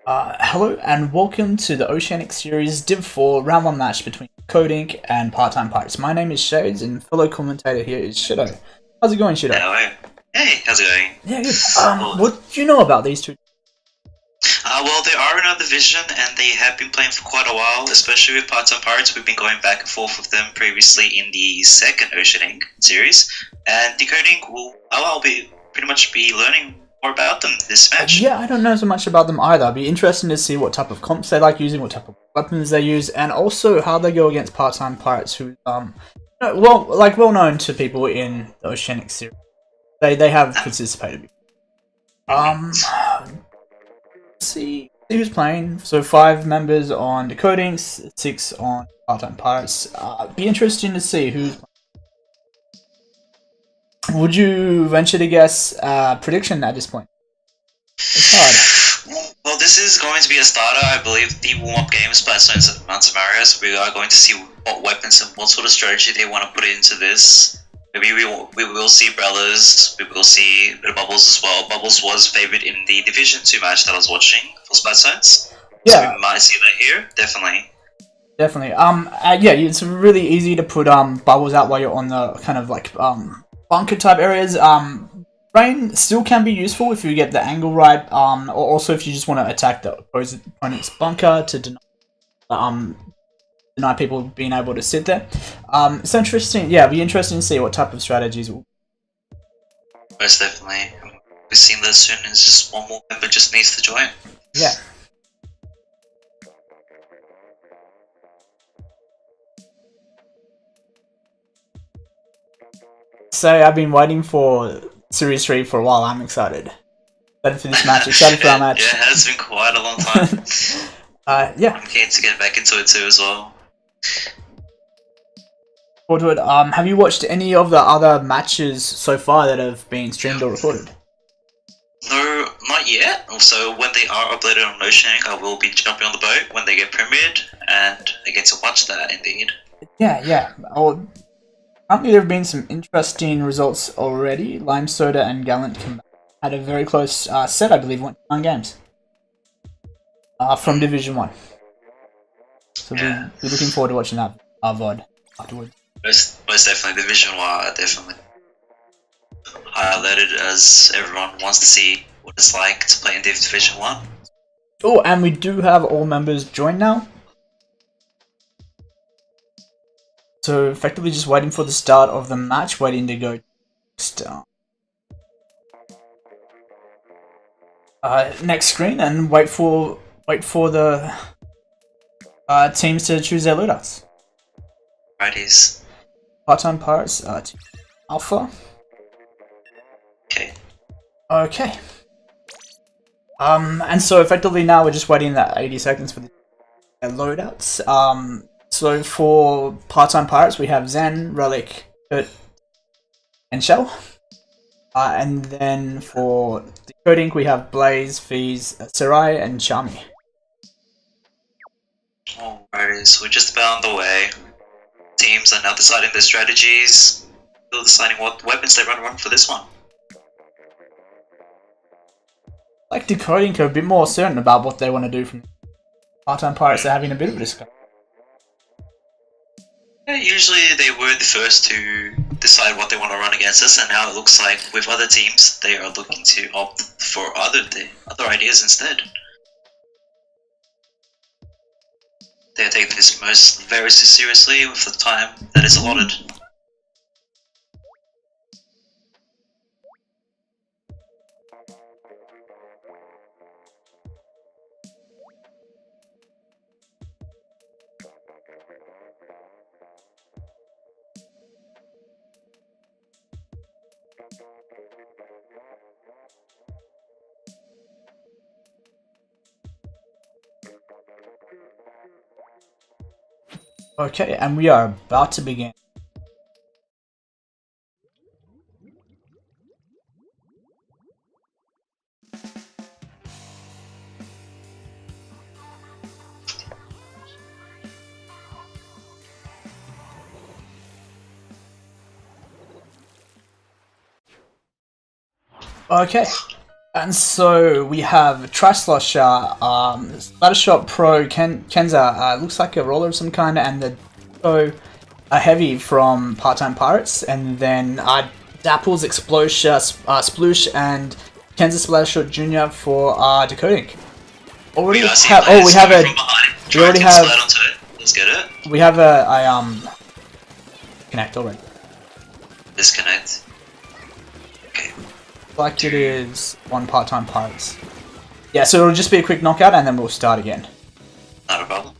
Hello and welcome to the Oceanink Series Div 4 Round 1 match between Oceanink and Part-Time Pirates. My name is Shades and fellow commentator here is Shidow. How's it going, Shidow? Hello. Hey, how's it going? Yeah, good. What do you know about these two? Well, they are in our division, and they have been playing for quite a while, especially with Part-Time Pirates. We've been going back and forth with them previously in the second Oceanink series, and Decoding I'll be pretty much be learning more about them this match. Yeah, I don't know so much about them either. It'd be interesting to see what type of comps they like using, what type of weapons they use, and also how they go against Part-Time Pirates who, well known to people in the Oceanink series. They have participated. Let's see who's playing. So 5 members on Decoding, 6 on Part-Time Pirates. Be interesting to see who's playing. Would you venture to guess prediction at this point? It's hard. Well, this is going to be a starter, I believe, the warm-up games by Sons of Mount Samaria, so we are going to see what weapons and what sort of strategy they want to put into this. Maybe we will see Brellas, we will see a bit of Bubbles as well. Bubbles was favoured in the Division 2 match that I was watching for Spad Science. Yeah. So we might see that here, definitely. Definitely. Yeah, it's really easy to put bubbles out while you're on the kind of like bunker type areas. Rain still can be useful if you get the angle right. Or also if you just want to attack the opponent's bunker to deny people being able to sit there. It's interesting. Yeah, it'll be interesting to see what type of strategies will. Most definitely. We've seen that soon. It's just one more member just needs to join. Yeah. So I've been waiting for Series 3 for a while. I'm excited. Excited for this match. Excited for our match. Yeah, it has been quite a long time. Yeah. I'm keen to get back into it too as well. Forward to it. Have you watched any of the other matches so far that have been streamed or recorded? No, not yet. Also, when they are uploaded on Oceanink, I will be jumping on the boat when they get premiered, and I get to watch that indeed. Yeah. Apparently there have been some interesting results already. Lime Soda and Gallant had a very close set, I believe, went 9 games. From Division 1. So we'll be looking forward to watching that VOD afterwards. Most definitely, Division 1 are definitely highlighted as everyone wants to see what it's like to play in Division 1. Oh, and we do have all members join now. So effectively just waiting for the start of the match, waiting to go next screen and wait for the teams to choose their loadouts. Righties. Part-Time Pirates to Alpha. Okay. And so effectively now we're just waiting that 80 seconds for the loadouts. So for Part-Time Pirates we have Zen, Relic, Kurt, and Shell. And then for Decoding we have Blaze, Fees, Sarai, and Charmy. Alrighty, so we're just about on the way. Teams are now deciding their strategies, still deciding what weapons they run for this one. Like Decoding are a bit more certain about what they want to do from Part-Time Pirates. They're having a bit of a discussion. Yeah, usually they were the first to decide what they want to run against us, and now it looks like with other teams they are looking to opt for other ideas instead. They are taking this very seriously with the time that is allotted. Okay, and we are about to begin. Okay. And so we have Trislosher, Splattershot Pro, Kenza, looks like a roller of some kind, and the a heavy from Part-Time Pirates, and then Dapple's Explosion, Sploosh, and Kenza Splattershot Jr. for Decoding. We have a. We already have. Let's get it. We have a connect already. Disconnect. Okay. Like it is on Part-Time Pirates. Yeah, so it'll just be a quick knockout and then we'll start again. Not a problem.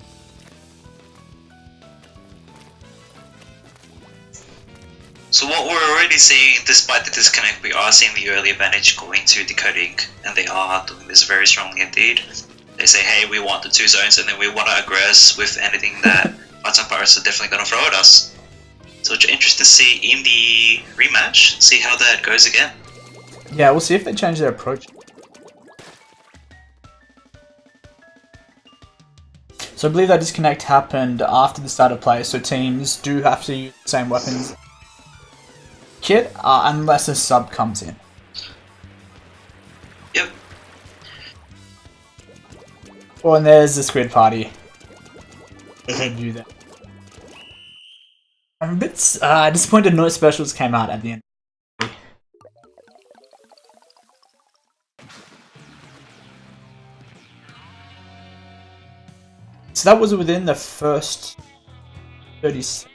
So what we're already seeing, despite the disconnect, we are seeing the early advantage going to Decoding, and they are doing this very strongly indeed. They say, hey, we want the 2 zones, and then we want to aggress with anything that Part-Time Pirates are definitely going to throw at us. So it's interesting to see in the rematch, see how that goes again. Yeah, we'll see if they change their approach. So I believe that disconnect happened after the start of play, so teams do have to use the same weapons kit unless a sub comes in. Yep. Oh, and there's the squid party. They do that. I'm a bit disappointed no specials came out at the end. So that was within the first 30 seconds.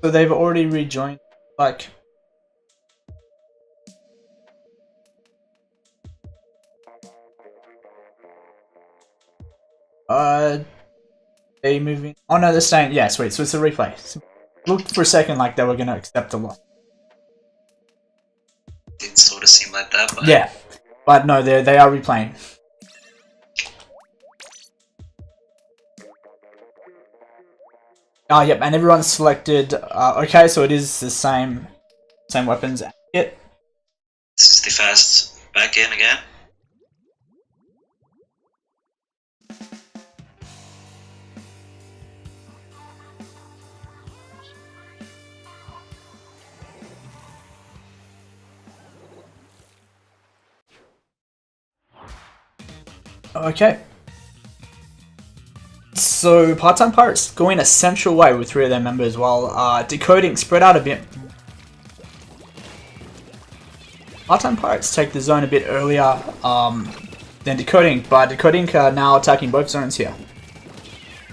So they've already rejoined, like... They moving... Oh no, they're staying... Yeah, sweet, so it's a replay. So looked for a second like they were going to accept a loss. Didn't sort of seem like that, but... Yeah, but no, they are replaying. Yep, and everyone's selected. Okay, so it is the same weapons. Yep. This is the fast back in again. Okay. So, Part-Time Pirates going a central way with 3 of their members while Decoding spread out a bit. Part-Time Pirates take the zone a bit earlier than Decoding, but Decoding are now attacking both zones here.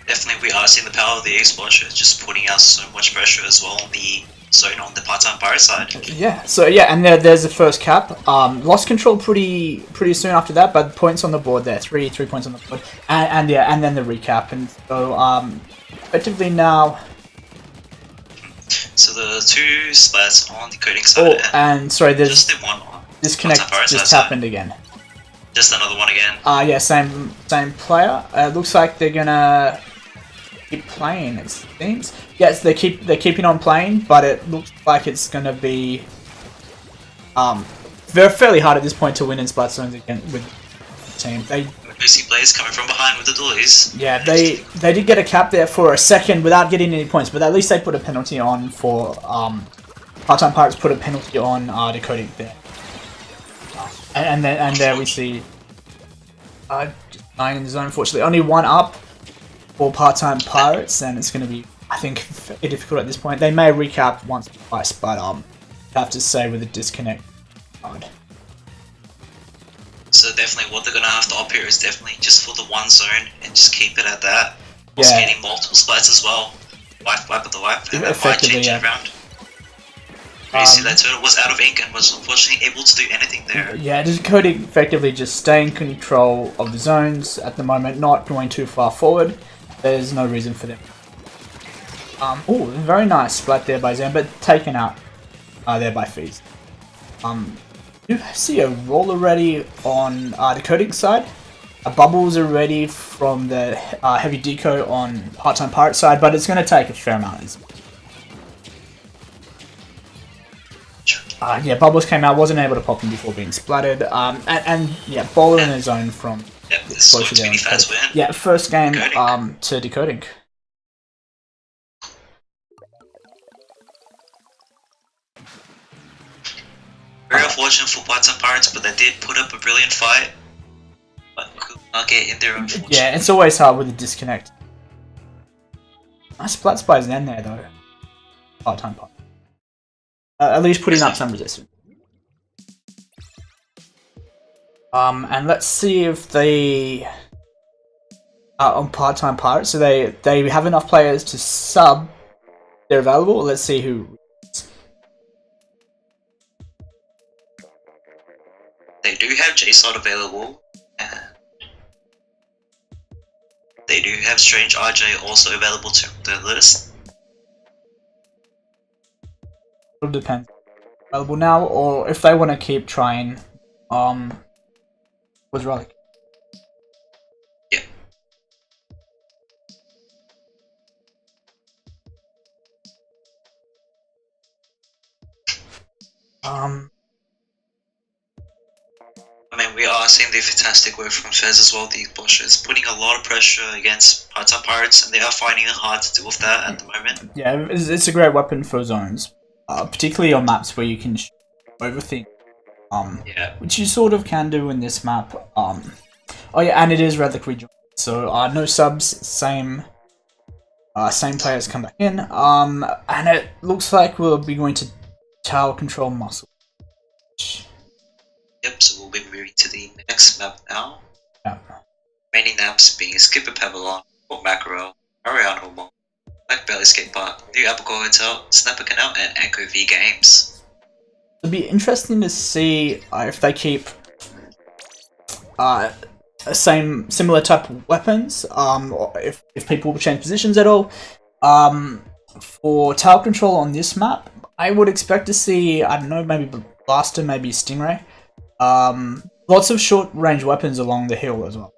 Definitely we are seeing the power of the Explosion, just putting out so much pressure as well on the zone on the Part-Time Pirate side. Yeah, so yeah, and there's the first cap. Lost control pretty soon after that, but points on the board there, three points on the board, and then the recap, and so effectively now. So the 2 splats on the Decoding side. Oh, and sorry, there's just the one on disconnect just happened again. Just another one again. Yeah, same player. It looks like they're gonna keep playing, it seems. Yes, they're keeping on playing, but it looks like it's gonna be fairly hard at this point to win in splat zones again with the team. We see players coming from behind with the delays. Yeah, they did get a cap there for a second without getting any points, but at least they put a penalty on for Part-Time Pirates put a penalty on Decoding there. And there we see just 9 in the zone. Unfortunately, only 1 up for Part-Time Pirates, and it's going to be, I think, very difficult at this point. They may recap once or twice, but I have to say with a disconnect hard. So definitely what they're going to have to opt here is definitely just for the 1 zone and just keep it at that. Also getting multiple splats as well. Wipe at the wipe, and that might change it around. You see that turtle was out of ink and was unfortunately able to do anything there. Yeah, Decoding effectively just staying in control of the zones at the moment, not going too far forward. There's no reason for them. Oh, very nice splat there by Zan, but taken out there by Fees. You see a roll already on Decoding side. Bubbles are ready from the heavy deco on Part-Time Pirate side, but it's going to take a fair amount. Yeah, Bubbles came out, wasn't able to pop him before being splattered. And yeah, Bowler in the zone from Yep, this is going to be the first win. Yeah, first game to Decoding. Very unfortunate for Part-Time Pirates, but they did put up a brilliant fight. But could not get in there, unfortunately. Yeah, it's always hard with the disconnect. Nice splat spies in there though. Part-Time Pirates. At least putting up some resistance. And let's see if they on Part-Time Pirates, so they have enough players to sub. They're available. Let's see who. They do have JSOD available. And they do have Strange RJ also available to the list. It'll depend. Available now, or if they want to keep trying. With Relic. Yeah. I mean, we are seeing the fantastic work from Fez as well. The Bosher is putting a lot of pressure against Part-Time Pirates, and they are finding it hard to deal with that at the moment. Yeah, it's a great weapon for zones, particularly on maps where you can overthink. Yeah. Which you sort of can do in this map. Oh yeah, and it is Relic rejoin, so no subs, same players come back in. And it looks like we'll be going to tower control muscle. Yep, so we'll be moving to the next map now. Yeah. Remaining maps being Skipper Pavilion, Fort Mackerel, Mariano Mall, Black Belly Skate Park, New Apple Hotel, Snapper Canal, and Anchor V Games. It'll be interesting to see if they keep similar type of weapons. Or if people will change positions at all. For tower control on this map, I would expect to see, I don't know, maybe Blaster, maybe Stingray. Lots of short range weapons along the hill as well,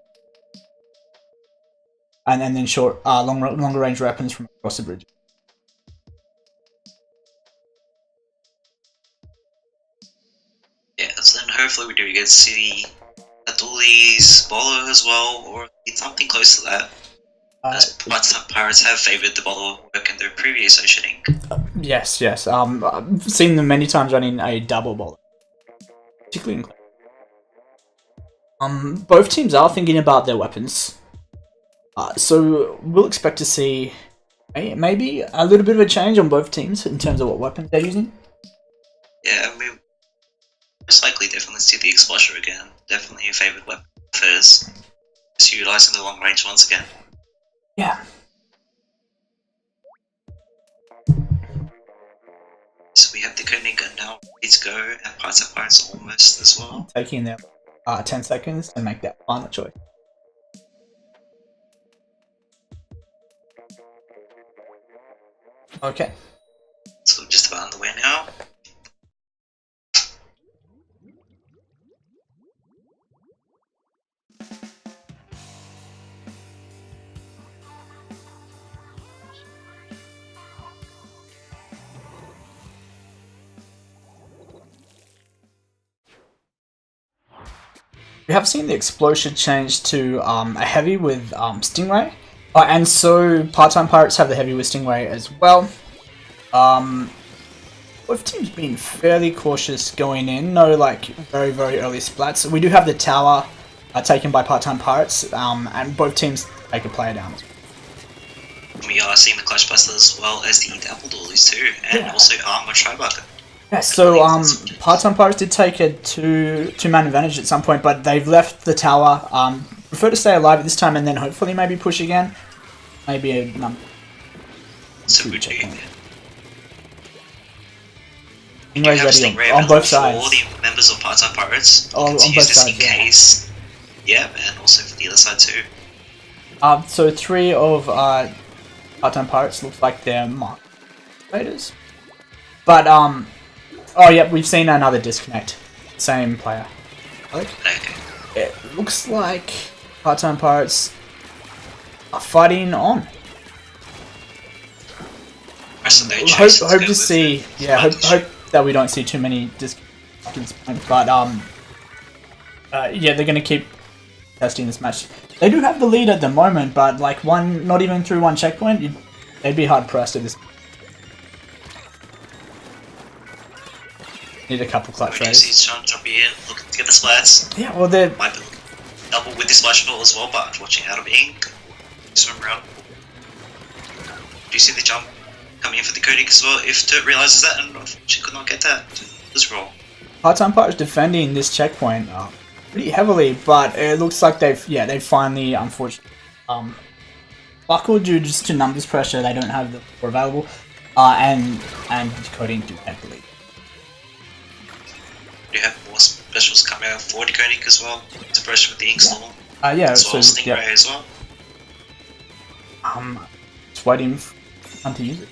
and then longer range weapons from across the bridge. Yeah, so then hopefully we do get to see Aduli's Bolo as well, or something close to that. As Part-Time Pirates have favoured the Bolo work in their previous Oceanink. Yes. I've seen them many times running a double Bolo, particularly in both teams are thinking about their weapons, so we'll expect to see maybe a little bit of a change on both teams in terms of what weapons they're using. Yeah, I mean, most likely definitely see the Explosion again. Definitely a favoured weapon of hers. Just utilising the long range once again. Yeah. So we have the Decoding gun now ready to go, and Part-Time Pirates almost as well. Taking their 10 seconds to make that final choice. Okay. So we're just about on the way now. We have seen the Explosion change to a heavy with Stingray, and so Part-Time Pirates have the heavy with Stingray as well. Both teams been fairly cautious going in, no like very early splats. We do have the tower taken by Part-Time Pirates, and both teams take a player down. We are seeing the Clutch Buster as well as the Apple Dollies too, and also Armor Tribucker. Yeah, so Part-Time Pirates did take a two-man advantage at some point, but they've left the tower. Prefer to stay alive at this time and then hopefully maybe push again. Maybe a number. So we do. Stingray ready on both sides. All the members of Part-Time Pirates. On both sides, in case. Yeah, and also for the other side too. So 3 of Part-Time Pirates looks like they're Mark Raiders. But oh yeah, we've seen another disconnect. Same player. Okay. It looks like Part-Time Pirates are fighting on. Hope to see. Yeah, hope that we don't see too many disconnects. But yeah, they're gonna keep testing this match. They do have the lead at the moment, but like not even through one checkpoint, they'd be hard pressed at this. Need a couple clutch rays. He's trying to jump in, looking to get the splats. Yeah, well they're might be double with the splash ball as well, but watching out of ink. Swim around. Do you see the jump coming in for the Decod as well? If Dirt realizes that, and she could not get that this roll. Part-time Pirates defending this checkpoint pretty heavily, but it looks like they've finally unfortunately buckled due just to numbers pressure. They don't have the floor available, and Decoding do have the lead. Do you have more specials coming out for Decoding as well? To pressure with the ink storm. Yeah, as well as so Stingray as well. Just waiting for time to use it.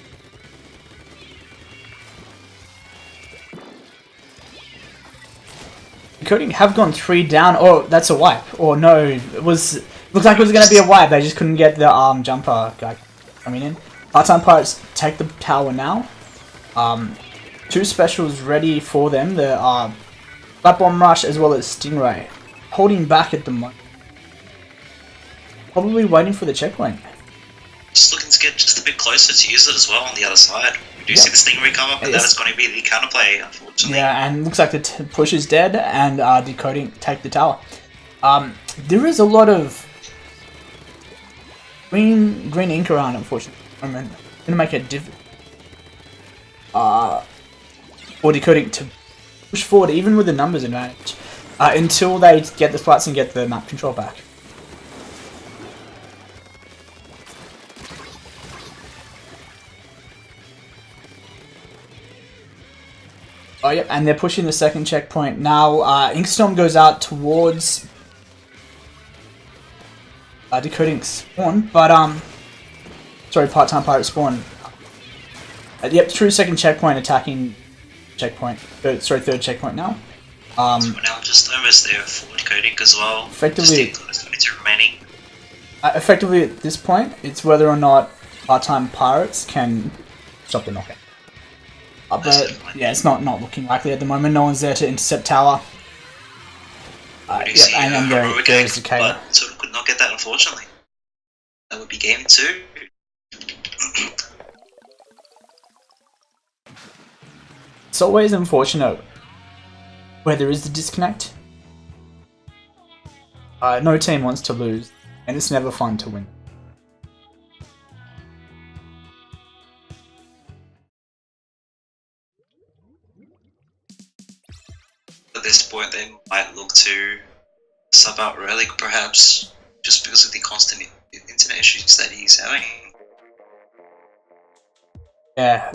Decoding have gone 3 down. Oh, that's a wipe. Or no, looks like it was going to be a wipe. They just couldn't get the jumper guy coming in. Part-time Pirates take the tower now. 2 specials ready for them. The Flat Bomb Rush as well as Stingray. Holding back at the moment. Probably waiting for the checkpoint. Just looking to get just a bit closer to use it as well on the other side. We do see the Stingray come up, but that is going to be the counterplay, unfortunately. Yeah, and looks like the push is dead, and Decoding take the tower. There is a lot of green ink around, unfortunately. I'm going to make it difficult for Decoding to push forward, even with the numbers advantage, until they get the splats and get the map control back. Oh yeah, and they're pushing the second checkpoint now. Inkstorm goes out towards Decoding spawn, but sorry, Part-time Pirate spawn. Yep, true second checkpoint attacking checkpoint. Third checkpoint now. So we're now just almost there for Decoding as well. Effectively, just remaining. Effectively at this point, it's whether or not Part-time Pirates can stop the knockout. But yeah, it's not looking likely at the moment. No one's there to intercept tower. And then there is Decod. But sort of could not get that, unfortunately. That would be game 2. It's always unfortunate where there is the disconnect. No team wants to lose, and it's never fun to win. At this point, they might look to sub out Relic, perhaps, just because of the constant internet issues that he's having. Yeah,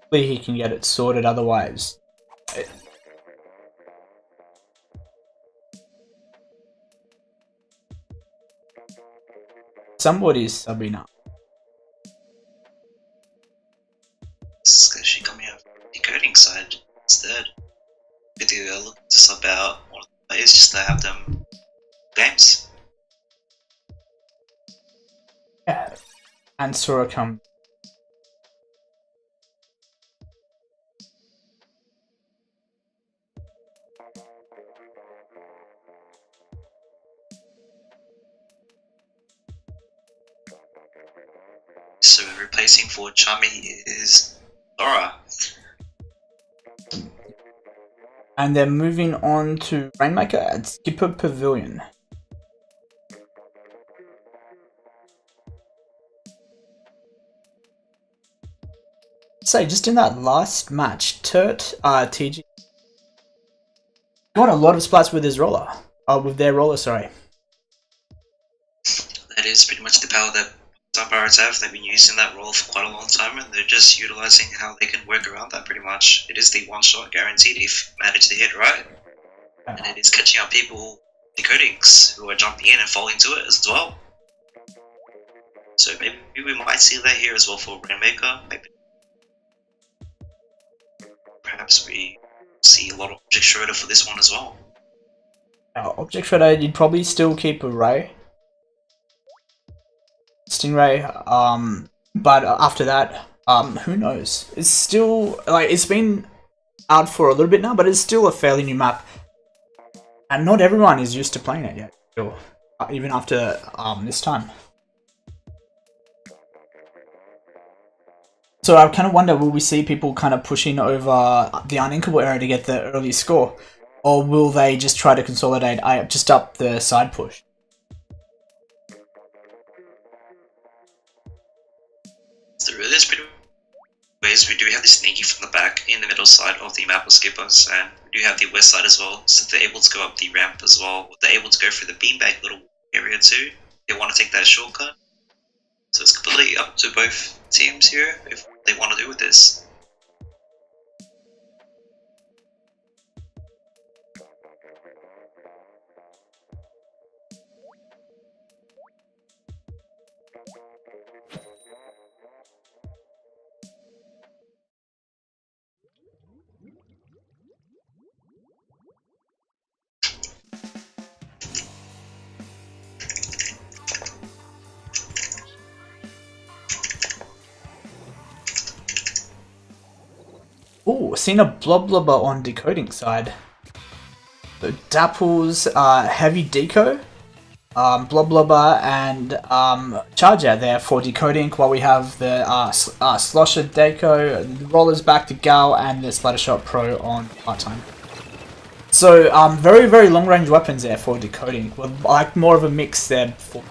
hopefully he can get it sorted, otherwise. Somebody's subbing up. This is actually coming out from the Decoding side instead. They're looking to sub out one of the players just to have them games. Yeah, and Sora come. So replacing for Chami is Laura. And they're moving on to Rainmaker at Skipper Pavilion. So just in that last match, TG got a lot of splats with his roller. With their roller, sorry. That is pretty much the power that some pirates have. They've been using that role for quite a long time, and they're just utilizing how they can work around that pretty much. It is the one shot guaranteed if you manage to hit right. And it is catching up people, Decodings, who are jumping in and falling to it as well. So maybe we might see that here as well for Rainmaker. Maybe perhaps we see a lot of Object Shredder for this one as well. Object Shredder, you'd probably still keep a Ray. Stingray, but after that, who knows? It's still, like, it's been out for a little bit now, but it's still a fairly new map. And not everyone is used to playing it yet. Still. even after this time. So I kind of wonder, will we see people kind of pushing over the uninkable area to get the early score? Or will they just try to consolidate just up the side push? There's pretty ways. We do have the sneaky from the back in the middle side of the map of skippers, and we do have the west side as well, so they're able to go up the ramp as well. They're able to go through the beanbag little area too. They want to take that shortcut. So it's completely up to both teams here if they want to do with this. Ooh, seen a Bloblubber on decoding side. So Dapple's heavy deco, Bloblubber and Charger there for decoding, while we have the Slosher deco, the Rollers back to Gal, and the Splattershot Pro on part-time. So very, very long-range weapons there for decoding, with like more of a mix there for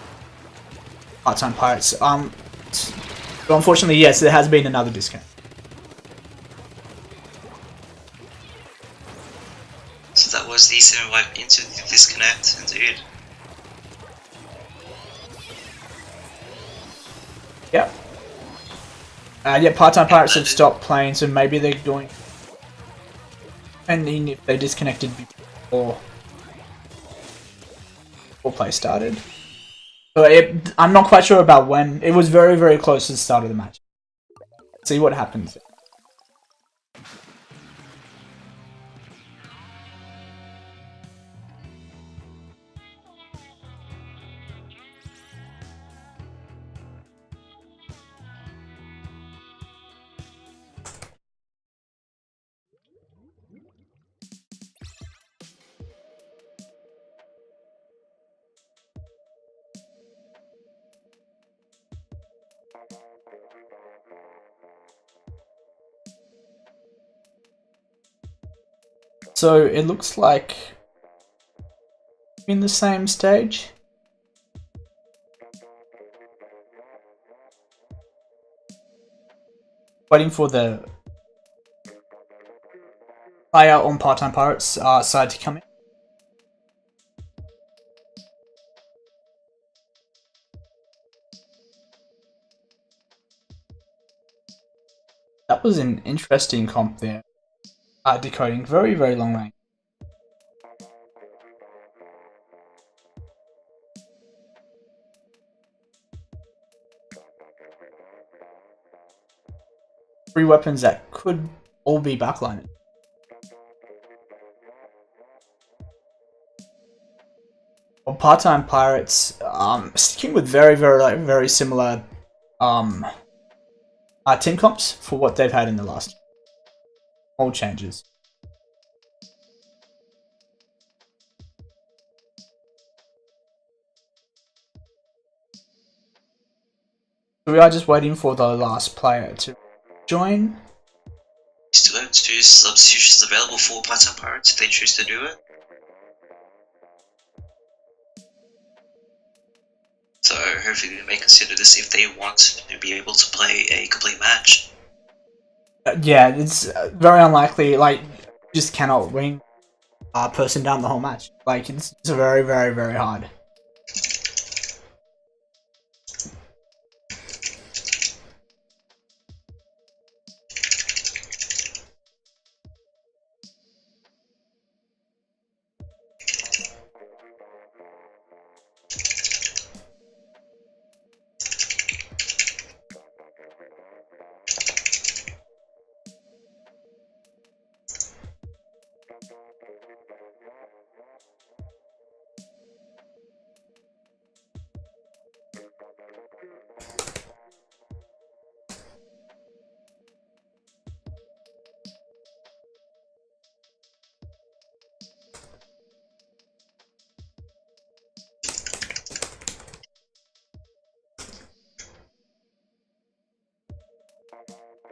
part-time pirates. But unfortunately, yes, there has been another discount. So that was the 7 wipe into the disconnect, indeed. Yep. Yeah, part-time pirates have stopped playing, so maybe they're going. Depending if they disconnected before play started. So I'm not quite sure about when. It was very, very close to the start of the match. See what happens. So it looks like in the same stage. Waiting for the player on part-time pirates side to come in. That was an interesting comp there. Decoding, very, very long range. Three weapons that could all be backlined. Well, part-time pirates, sticking with very, very, very similar team comps for what they've had in the last. All changes. So we are just waiting for the last player to join. Still have 2 substitutions available for part-time pirates if they choose to do it. So hopefully they may consider this if they want to be able to play a complete match. Yeah, it's very unlikely. Like, you just cannot wing a person down the whole match. Like, it's very, very, very hard.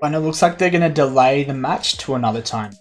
And it looks like they're going to delay the match to another time.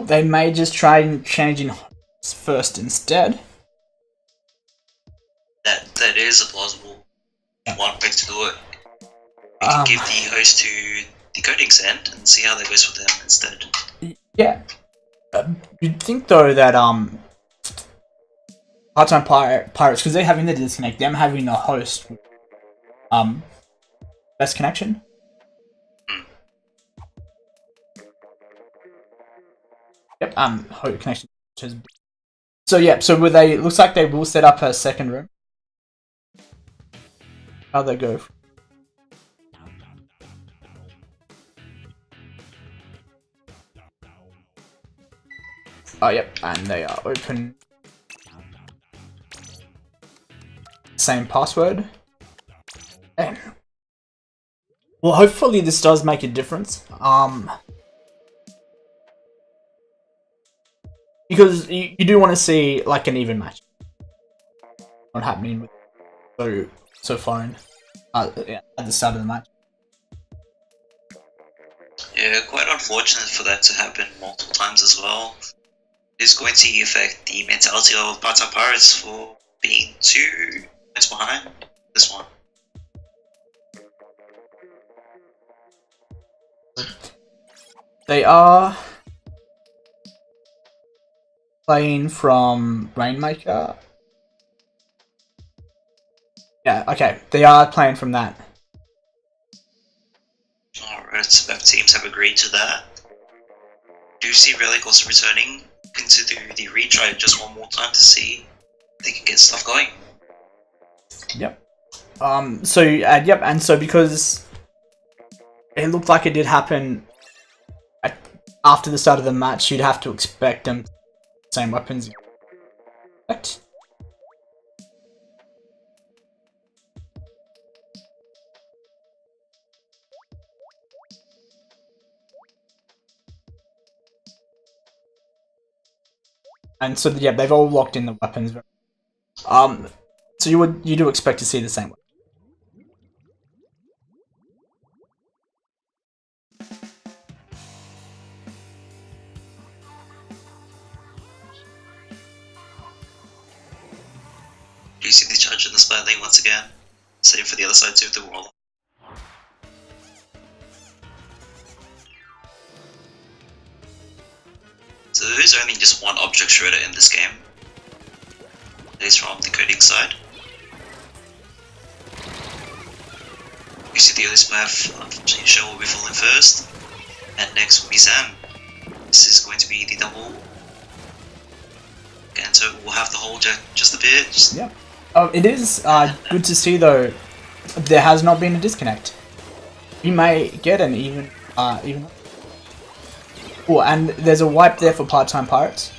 They may just try and change in first instead. That is a plausible one way to do it. You can give the host to Decoding's end and see how that goes for them instead. Yeah. You'd think though that Part-Time Pirates, because they're having the disconnect, them having the host best connection. Yep, host connection. So yeah, so will they? Looks like they will set up a second room. How'd they go? Oh yep, and they are open. Same password. And well, hopefully this does make a difference. Because you do want to see like an even match. Not happening with so far in at the start of the match. Yeah, quite unfortunate for that to happen multiple times as well. It's going to affect the mentality of Part-Time Pirates for being 2 points behind this one. They are playing from Rainmaker. Yeah, okay. They are playing from that. Alright, so both teams have agreed to that. Do you see Relic also returning into the retry just one more time to see if they can get stuff going? Yep. Yep, and so because it looked like it did happen after the start of the match, you'd have to expect them same weapons. What? And so yeah, they've all locked in the weapons. So you do expect to see the same weapon. Do you see the charge in the spy lane once again? Same for the other side too, the roller. So there is only just one object shredder in this game. It is from the coding side. You see the other spy, unfortunately Shidow will be falling first. And next will be Sam. This is going to be the double. And so we'll have the hold just a bit. Yeah. It is good to see though. There has not been a disconnect. You may get an even. Oh, and there's a wipe there for Part-Time Pirates.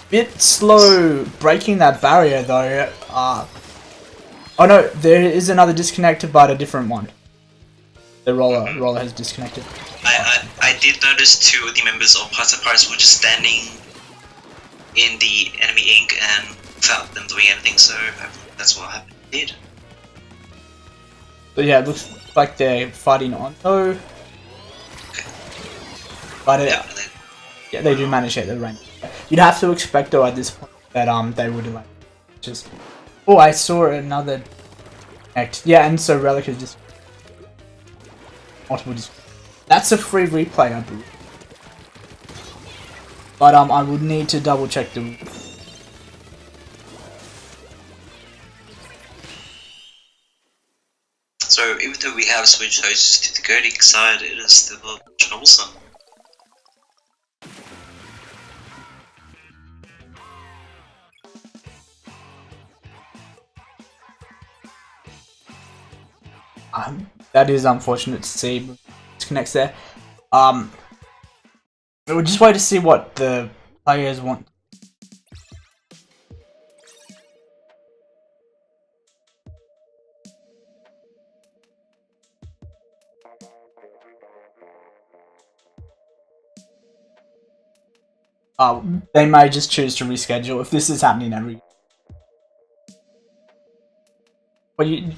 Bit slow breaking that barrier though. Oh no, there is another disconnect, but a different one. The roller has disconnected. I did notice 2 of the members of Part-Time Pirates were just standing in the enemy ink and without them doing anything, so that's what happened. Did. So yeah, it looks like they're fighting on. Oh. Okay. But yeah, they do manage to hit the range. You'd have to expect though at this point that they would like just Oh, I saw another act. Yeah, and so Relic is just multiple. That's a free replay, I believe. But I would need to double check the. So even though we have switched hosts to the Decoding side, it is still troublesome. That is unfortunate to see. Disconnects there. We'll just wait to see what the players want. They may just choose to reschedule if this is happening every. But you,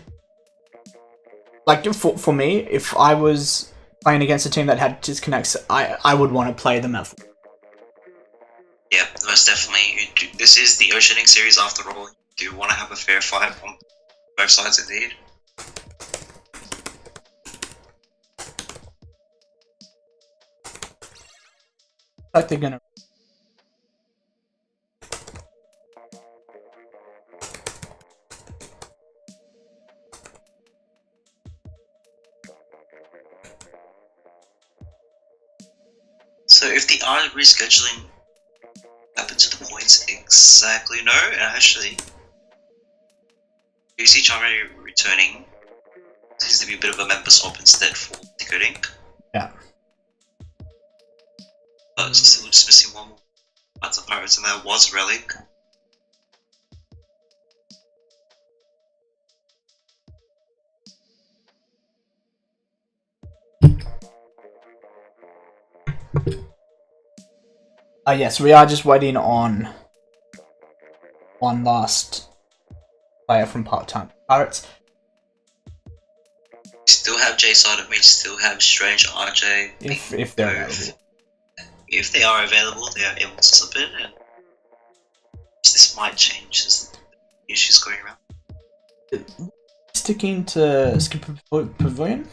like for me, if I was playing against a team that had disconnects, I would want to play them at. Yeah, most definitely. This is the Oceanink Series after all. You do want to have a fair fight on both sides indeed. Like they're gonna. So if the R rescheduling happens at the points exactly no, and actually you see Charmy returning seems to be a bit of a member swap instead for Decoding. Yeah. But still just missing one more Pirates of Pirates, and that was Relic. Yes, we are just waiting on one last player from part-time Pirates. We still have J Side, we still have Strange RJ. If they're available. If they are available, they are able to slip in, and this might change as the issues going around. Sticking to Skip Pavilion.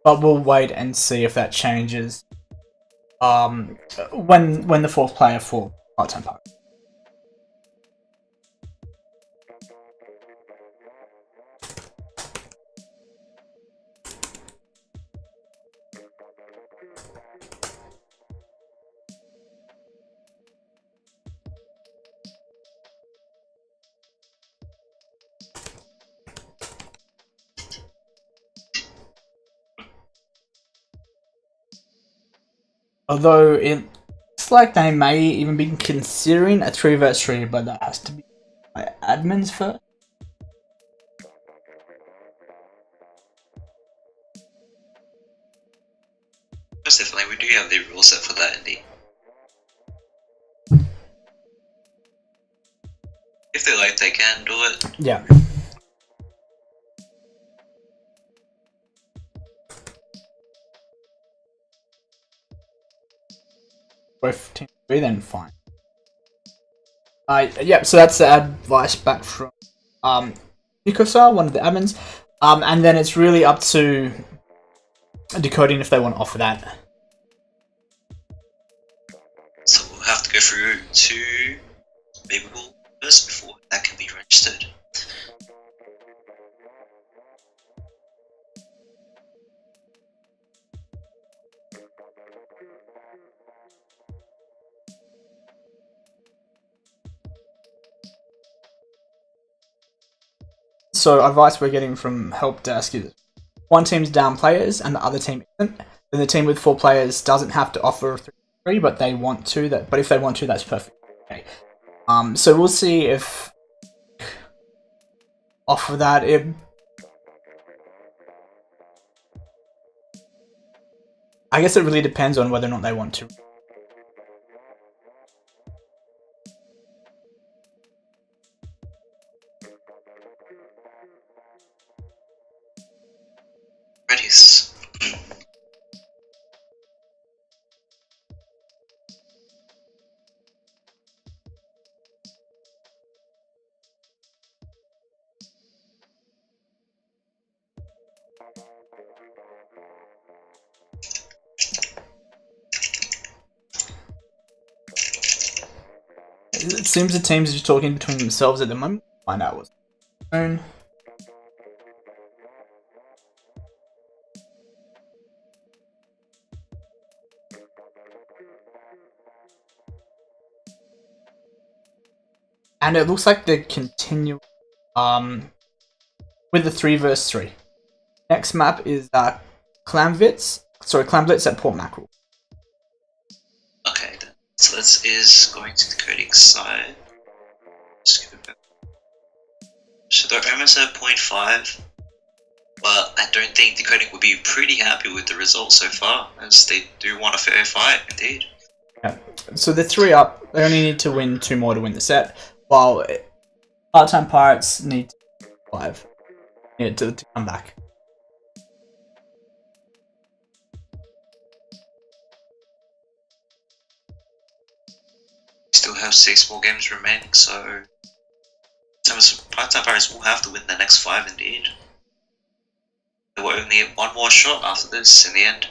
But we'll wait and see if that changes. When the fourth player for part-time Pirates. Although it looks like they may even be considering a 3 vs 3, but that has to be by admins first. Most definitely, we do have the rule set for that indeed. If they like, they can do it. Yeah. Both teams agree, then fine. Yep, so that's the advice back from Mikosar, one of the admins. And then it's really up to Decoding if they want to offer that. So we'll have to go through to Babel first before that can be registered. So advice we're getting from help desk is one team's down players and the other team isn't. Then the team with 4 players doesn't have to offer 3, but they want to. But if they want to, that's perfect. Okay. So we'll see if offer that. I guess it really depends on whether or not they want to. It seems the teams are just talking between themselves at the moment. Find out what's going on. And it looks like they're continuing with the 3 vs 3. Next map is Clamblitz at Port Mackerel. Okay, then. So this is going to the coding side. Just give it back. So they're almost at 0.5, but I don't think Decoding would be pretty happy with the results so far, as they do want a fair fight, indeed. Yeah. So they're 3 up. They only need to win 2 more to win the set, while Part-Time Pirates need 5 to come back. Still have 6 more games remaining, so Part-Time Pirates will have to win the next 5 indeed. They will only have 1 more shot after this in the end.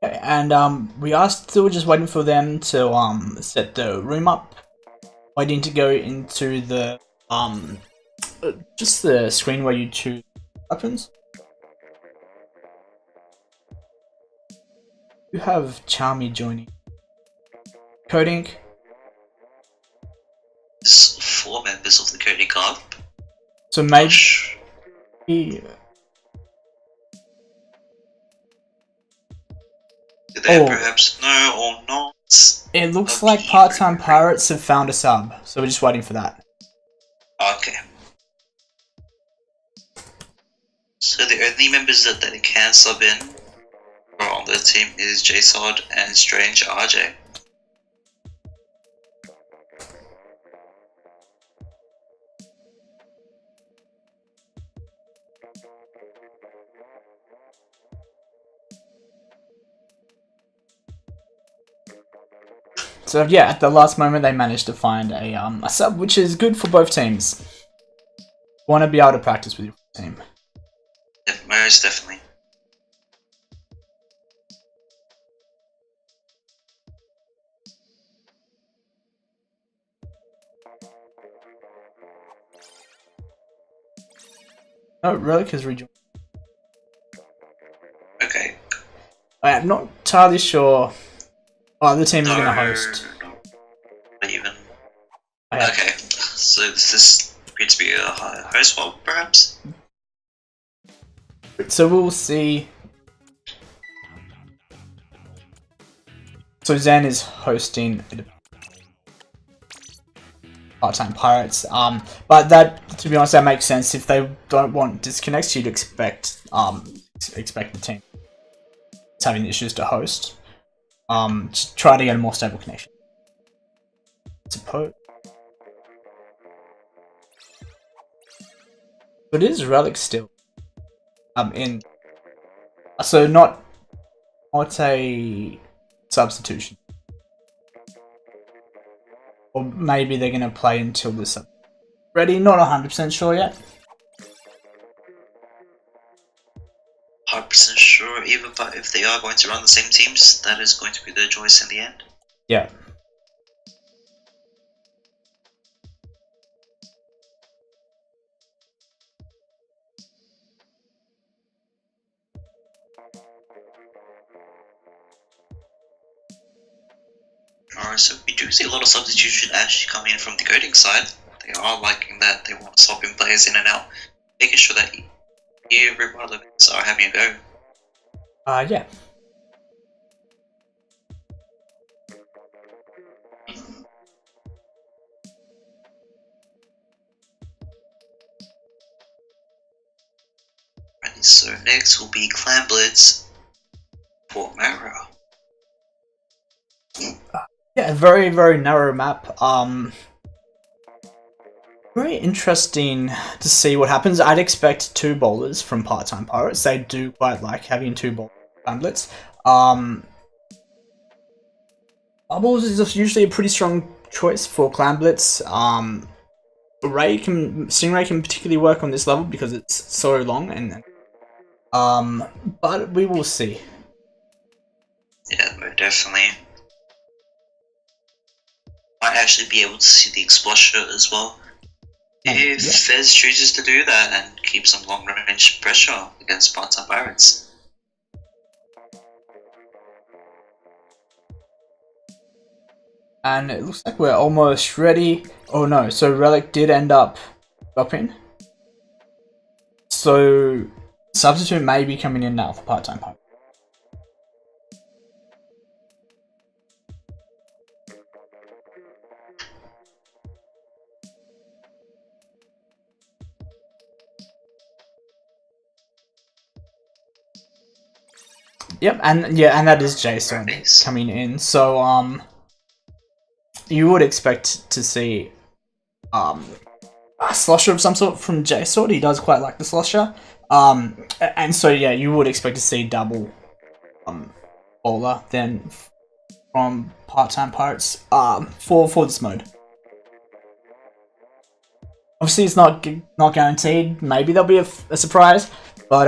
Okay, and we are still just waiting for them to set the room up. Waiting to go into the just the screen where you choose weapons. You have Charmy joining. Coding. There's 4 members of the Coding Club. So maybe do they perhaps know or not? It looks like Part-Time Pirates have found a sub, so we're just waiting for that. Okay. So the only members that they can sub in on the team is Decod and Strange RJ. So yeah, at the last moment they managed to find a sub, which is good for both teams. You want to be able to practice with your team. Yeah, most definitely. Oh, Relic has rejoined. Okay. I'm not entirely sure. Oh, the team is going to host. Not even. Yeah. Okay, so this is going to be a host swap, perhaps? So we'll see. So Zen is hosting Part-Time Pirates. But that, to be honest, that makes sense. If they don't want disconnects, you'd expect the team that's having issues to host. Just try to get a more stable connection. Suppose. But it is Relic still. In. So not a substitution. Or maybe they're gonna play until the sub. Ready? Not 100% sure yet. 100% sure either, but if they are going to run the same teams, that is going to be their choice in the end. Yeah. Alright, so we do see a lot of substitution actually coming in from the coding side. They are liking that, they want to swap in players in and out, making sure that everybody of us are having a go. Yeah. Right, so next will be Clamblitz, Port Mackerel. Yeah, a very, very narrow map. Very interesting to see what happens. I'd expect 2 bowlers from Part-Time Pirates. They do quite like having 2 bowlers. Bubbles is usually a pretty strong choice for Clan Blitz. Stingray can particularly work on this level because it's so long, and but we will see. Yeah, definitely. Might actually be able to see the Explosion as well. If Fez chooses to do that and keep some long range pressure against Part-Time Pirates. And it looks like we're almost ready. Oh no, so Relic did end up dropping. So Substitute may be coming in now for Part-Time Pirates. Yep, and that is Jason coming in. So you would expect to see a slosher of some sort from J-Sword. He does quite like the slosher. And so yeah, you would expect to see double bowler then from Part-Time Pirates for this mode. Obviously, it's not guaranteed. Maybe there'll be a surprise, but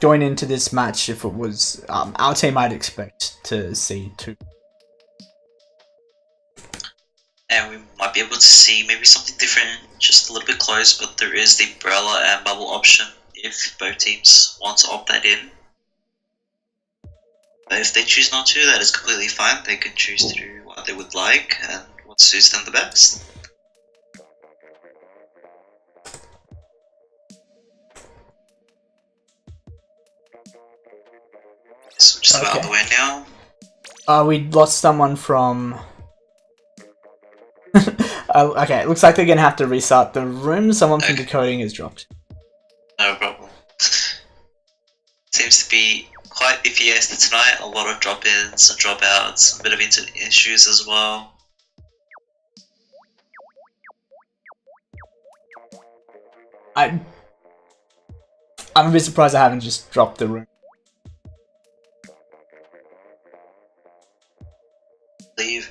going into this match, if it was our team, I'd expect to see 2. And we might be able to see maybe something different, just a little bit close, but there is the umbrella and bubble option if both teams want to opt that in. But if they choose not to, that is completely fine. They can choose to do what they would like and what suits them the best. So we're just about out the way now. We lost someone from... okay, it looks like they're gonna have to restart the room. Someone from Decoding is dropped. No problem. Seems to be quite the fiesta tonight. A lot of drop-ins and drop-outs, a bit of internet issues as well. I'm a bit surprised I haven't just dropped the room.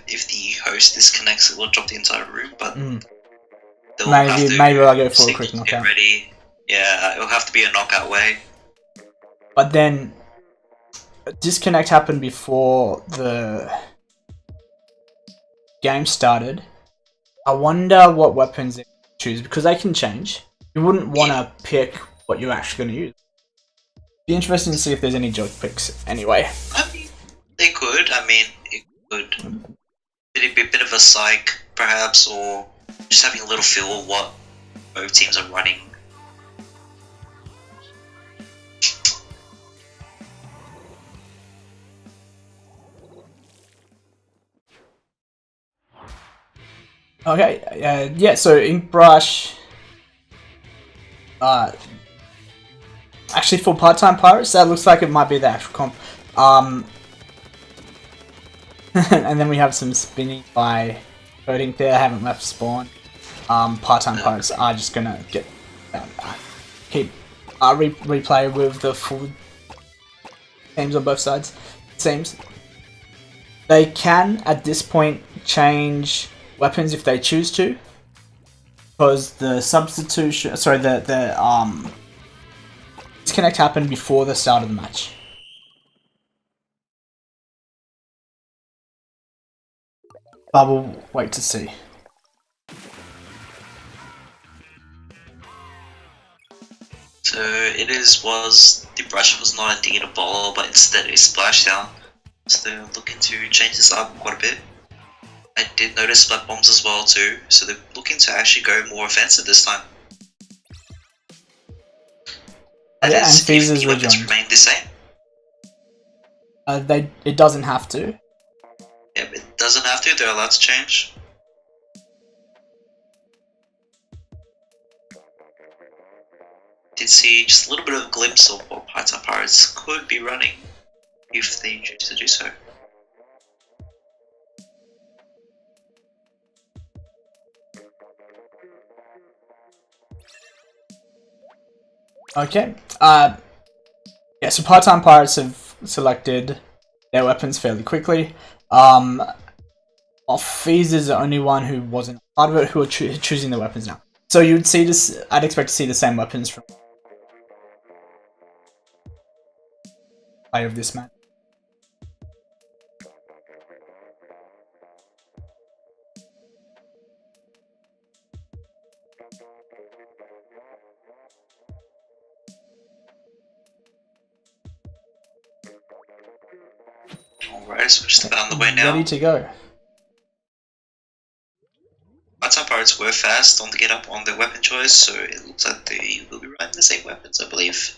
If the host disconnects, it will drop the entire room, but maybe I'll go for a quick knockout. Get ready. Yeah, it'll have to be a knockout way. But then disconnect happened before the game started. I wonder what weapons they choose, because they can change. You wouldn't want to pick what you're actually going to use. Be interesting to see if there's any joke picks anyway. I mean, they could. I mean, it could be a bit of a psych, perhaps, or just having a little feel of what both teams are running. Okay, yeah, so Ink Brush... actually, for Part-Time Pirates, that looks like it might be the actual comp. And then we have some spinning by Coding there, haven't left spawn. Part-Time Pirates are just gonna get keep replay with the full teams on both sides, it seems. They can, at this point, change weapons if they choose to, because the substitution, sorry, the disconnect happened before the start of the match. But we'll wait to see. So the brush was not indeed a ball, but instead a splashdown. So they're looking to change this up quite a bit. I did notice splat bombs as well too, so they're looking to actually go more offensive this time. And Fees is rejoined. Remain the same. It doesn't have to. Yeah, it doesn't have to. They're allowed to change. Did see just a little bit of a glimpse of what Part-Time Pirates could be running if they choose to do so. Okay. Yeah, so Part-Time Pirates have selected their weapons fairly quickly. Fees is the only one who wasn't part of it, who are choosing the weapons now. So you'd see this. I'd expect to see the same weapons from play of this match. Alright, so we're just about on the way now. Ready to go. Part-Time Pirates were fast on the get up on their weapon choice, so it looks like they will be riding the same weapons, I believe.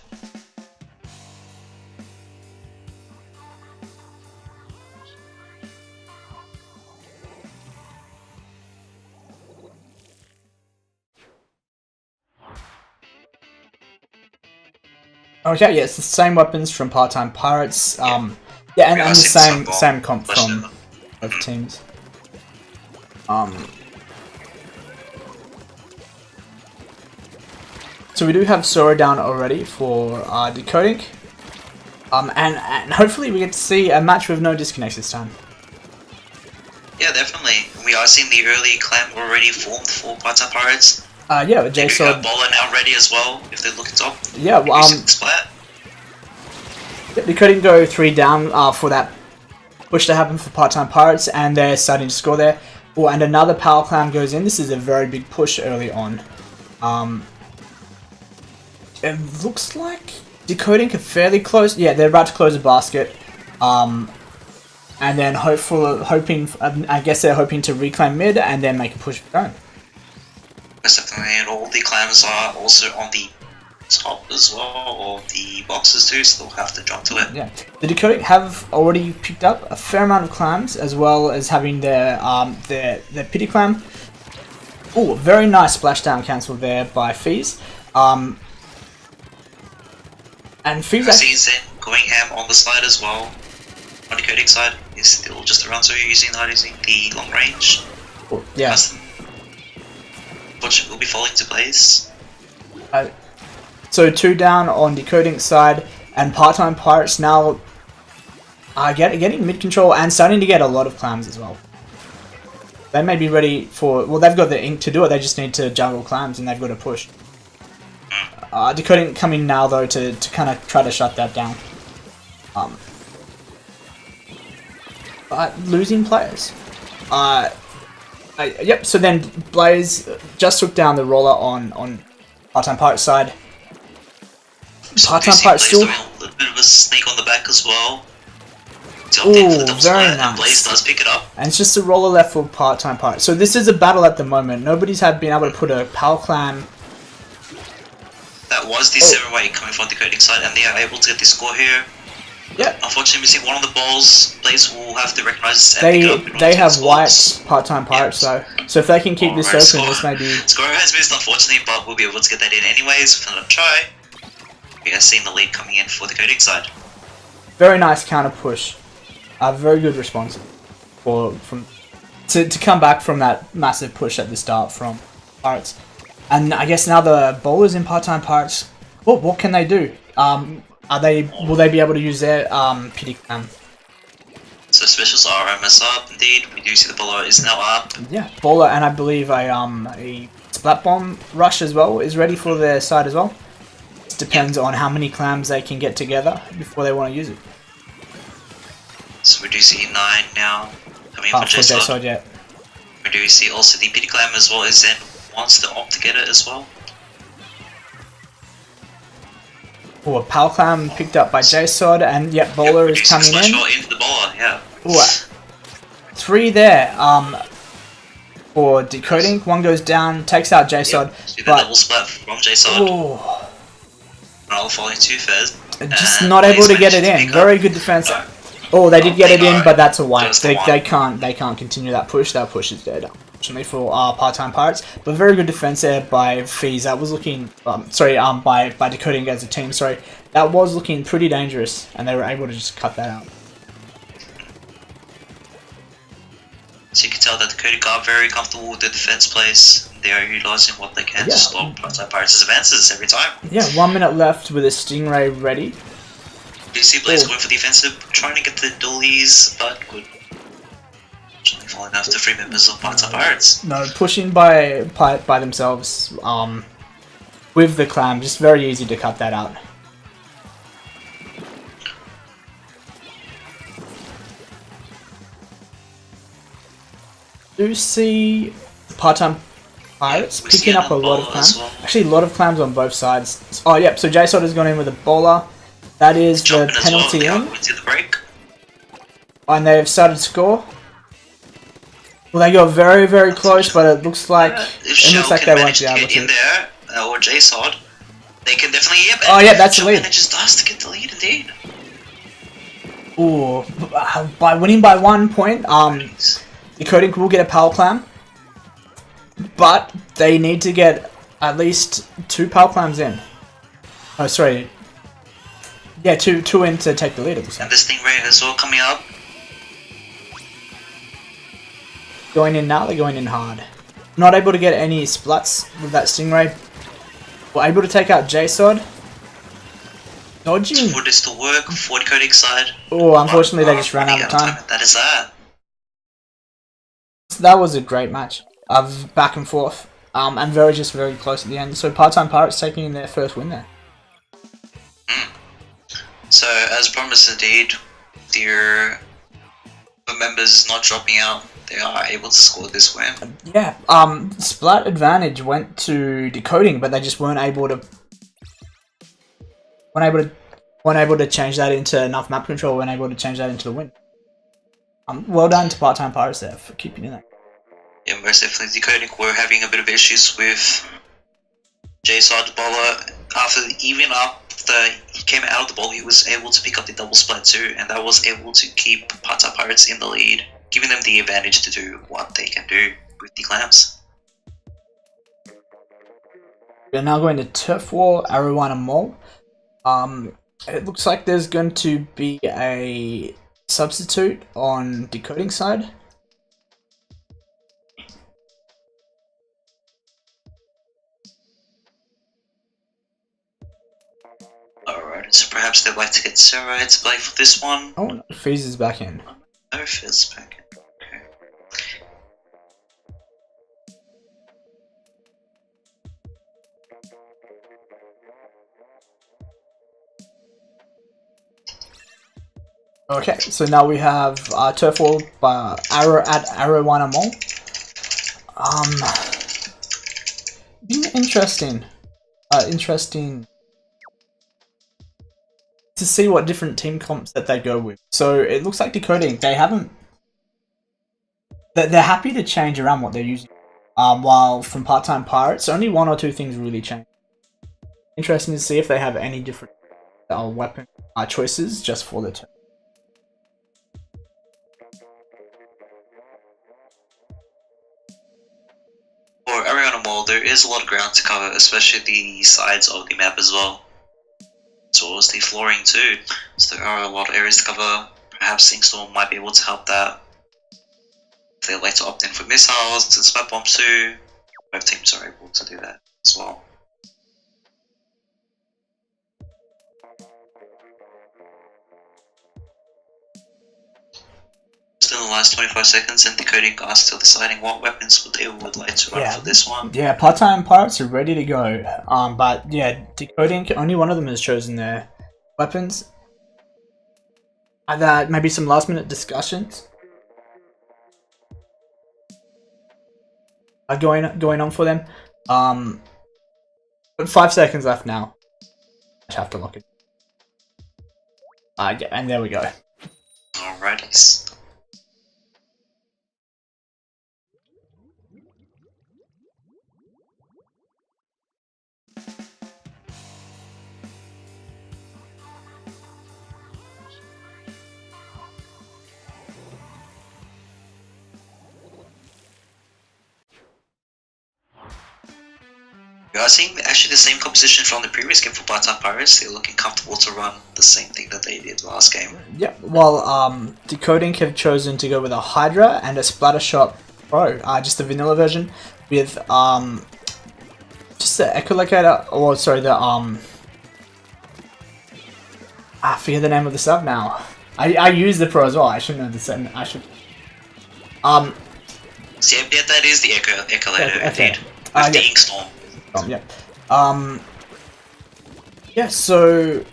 Okay, yeah, it's the same weapons from Part-Time Pirates. Yeah, and the same comp from both teams. So we do have Sora down already for Decoding. And hopefully we get to see a match with no disconnects this time. Yeah, definitely. We are seeing the early clan already formed for Part-Time Pirates. Yeah, with They do have J-Sword. Bowler now ready as well, if they look at top. Yeah, Splat. they couldn't go 3 down for that push to happen for Part-Time Pirates, and they're starting to score there. Oh, and another power clam goes in. This is a very big push early on. It looks like Decoding are fairly close. Yeah, they're about to close a basket. And then I guess they're hoping to reclaim mid and then make a push for going. Yes, definitely, and all the clams are also on the top as well, or the boxes too, so they'll have to jump to it. Yeah, the Decoding have already picked up a fair amount of clams, as well as having their pity clam. Oh, very nice splashdown cancel there by Fees. And Fees I see Zen going ham on the slide as well. On the coding side, he's still just around, so using the long range. Oh, yeah. Which will be falling to place. So 2 down on Decoding side, and Part-Time Pirates now are getting mid control and starting to get a lot of clams as well. They may be ready for. Well, they've got the ink to do it. They just need to juggle clams, and they've got to push. Decoding coming now though to kind of try to shut that down. But losing players. Yep. So then Blaze just took down the roller on Part-Time Pirates side. Part-Time Pirates still a little bit of a snake on the back as well. Ooh, very nice. And Blaze does pick it up. And it's just a roller left for Part-Time Pirates. So this is a battle at the moment. Nobody's been able to put a power clam. That was the 7-way coming from the coding side, and they are able to get the score here. Yeah. Unfortunately, missing one of the balls. Blaze will have to recognize and pick it up. They have white Part-Time Pirates though, so if they can keep this open, this may be. Score has missed, unfortunately, but we'll be able to get that in anyways with another try. We are seeing the lead coming in for the coding side. Very nice counter push. A very good response to come back from that massive push at the start from Pirates. And I guess now the bowlers in Part-Time Pirates, what can they do? Will they be able to use their pity clam? So specials are almost up, indeed. We do see the bowler is now up. Yeah, bowler, and I believe a splat bomb rush as well is ready for their side as well. It depends on how many clams they can get together before they want to use it. So we do see 9 now coming in for J-Sword, yeah. We do see also the pity clam as well as Zen wants to opt to get it as well. Oh, a power clam picked up by J-Sword, and yep, bowler is coming in. Into the bowler, yeah. Ooh, 3 there. For Decoding, 1 goes down, takes out J-Sword. See the double splat from J-Sword. Oh, Another falling 2 first. just not able to get it in. Very good defense. Oh, they did get it in, but that's a wipe. They can't continue that push. That push is dead, unfortunately, for Part-Time Pirates. But very good defense there by Fees. That was looking by Decoding as a team. Sorry, that was looking pretty dangerous, and they were able to just cut that out. So you can tell that Decod are very comfortable with the defense plays. They are utilizing what they can to stop Pirates' advances every time. Yeah, 1 minute left with a Stingray ready. DC Blaze going for defensive, trying to get the dualies, but good. Falling after 3 members of Pirates. No, pushing by themselves with the clam, just very easy to cut that out. Do see part-time Pirates picking up a lot of clams. Well. Actually, a lot of clams on both sides. Oh, yep, so Decod has gone in with a bowler. That is the penalty in. The break. And they have started to score. Well, they got very, very close, but it looks like they won't be able to. In there, or Decod, they can definitely. Yep, oh, yeah, that's the lead. Manages to get the lead indeed. Ooh, by winning by 1 point, Decoding will get a power clam, but they need to get at least 2 power clams in. Oh, sorry. Yeah, two in to take the lead. And this Stingray as well coming up. Going in now, they're going in hard. Not able to get any splats with that Stingray. We're able to take out Decod. Dodging. Would this still work for Decoding side? Oh, unfortunately they just ran out of time. That is that. That was a great match of back and forth, and very close at the end. So part-time Pirates taking their first win there. So as promised, indeed, their members not dropping out. They are able to score this win. Yeah, splat advantage went to Decoding, but they just weren't able to change that into enough map control. Weren't able to change that into the win. Well done to part-time Pirates there for keeping in that. Yeah, most definitely. Decoding were having a bit of issues with Decod bowler. After he came out of the ball, he was able to pick up the double splat too, and that was able to keep part-time Pirates in the lead, giving them the advantage to do what they can do with the clams. We're now going to Turf War, Arowana Mall. It looks like there's going to be a substitute on Decoding side. Alright, so perhaps they'd like to get Sarai to play for this one. Oh no, Fizz is back in. No, Fizz back in. Okay, so now we have Turf War at Arowana Mall. Interesting to see what different team comps that they go with. So it looks like Decoding, they're happy to change around what they're using. While from part-time Pirates, only 1 or 2 things really change. Interesting to see if they have any different weapon choices just for the turn. For Arowana Mall, there is a lot of ground to cover, especially the sides of the map as well, as well as the flooring too. So there are a lot of areas to cover. Perhaps Sinkstorm might be able to help that. If they like to opt in for missiles and spat bombs too, both teams are able to do that as well. In the last 25 seconds, and Decoding are still deciding what weapons they would like to run for this one. Yeah, part-time Pirates are ready to go. But yeah, Decoding, only one of them has chosen their weapons. Maybe some last-minute discussions are going on for them. But 5 seconds left now. I have to lock it. Yeah, and there we go. Alrighty. We are seeing actually the same composition from the previous game for part-time Pirates. They're looking comfortable to run the same thing that they did last game. Yeah, well, Decoding have chosen to go with a Hydra and a Splatter Shot Pro, just the vanilla version with just the echolocator, or sorry, the I forget the name of the sub now. I use the Pro as well. I should know the setting. I should. So yeah, that is the echolator indeed. With yeah. the Inkstorm. Yeah. Yeah. So,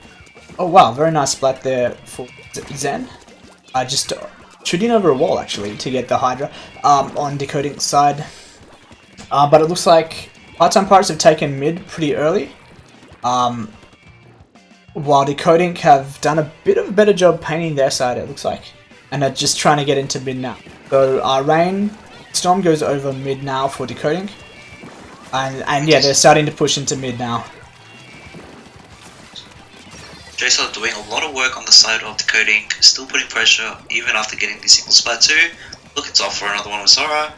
oh wow, very nice splat there for Zen. Just shooting over a wall actually to get the Hydra on Decoding side. But it looks like Part-Time Pirates have taken mid pretty early. While Decoding have done a bit of a better job painting their side, it looks like. And are just trying to get into mid now. So Rain Storm goes over mid now for Decoding. And yeah, they're starting to push into mid now. Jason doing a lot of work on the side of Decoding, still putting pressure even after getting the single splat 2. Looking to offer another one with Sora.